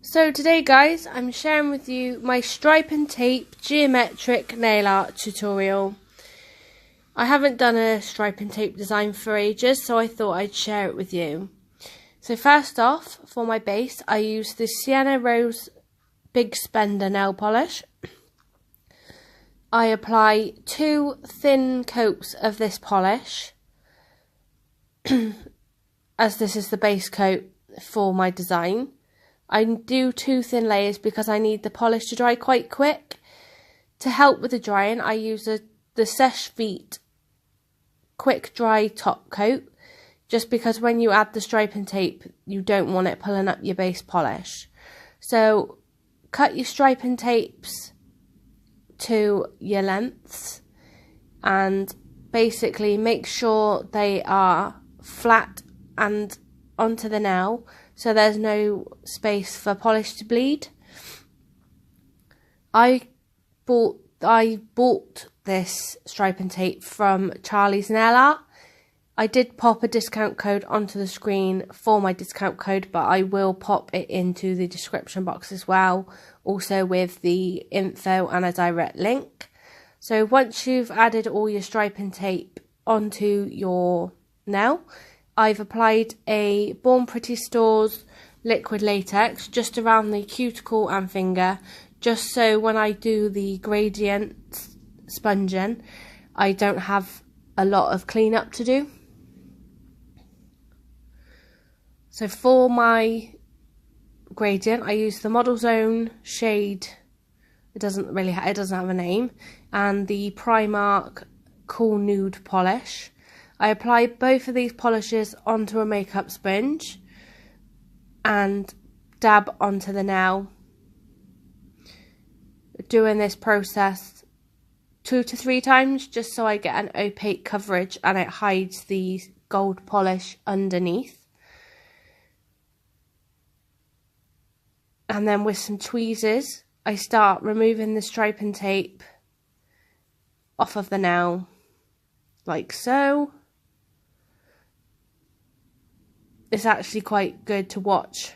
So today guys, I'm sharing with you my stripe and tape geometric nail art tutorial. I haven't done a stripe and tape design for ages, so I thought I'd share it with you. So first off, for my base, I use the Cienna Rose Big Spender nail polish. I apply 2 thin coats of this polish, as this is the base coat for my design. I do 2 thin layers because I need the polish to dry quite quick. To help with the drying, I use the Seche Vite quick dry top coat, just because when you add the stripe and tape, you don't want it pulling up your base polish. So cut your stripe and tapes to your lengths and basically make sure they are flat and onto the nail, so there's no space for polish to bleed. I bought this stripe and tape from Charliesnailart. I did pop a discount code onto the screen for my discount code, but I will pop it into the description box as well, also with the info and a direct link. So once you've added all your stripe and tape onto your nail, I've applied a Born Pretty Stores liquid latex just around the cuticle and finger, just so when I do the gradient sponging, I don't have a lot of cleanup to do. So for my gradient, I use the Model Zone shade. It doesn't have a name, and the Primark Cool Nude polish. I apply both of these polishes onto a makeup sponge and dab onto the nail. Doing this process 2 to 3 times just so I get an opaque coverage and it hides the gold polish underneath. And then with some tweezers, I start removing the stripe and tape off of the nail, like so. It's actually quite good to watch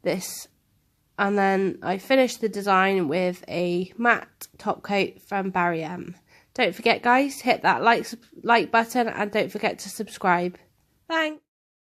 this. And then I finish the design with a matte top coat from Barry M. Don't forget guys, hit that like button and don't forget to subscribe. Thanks.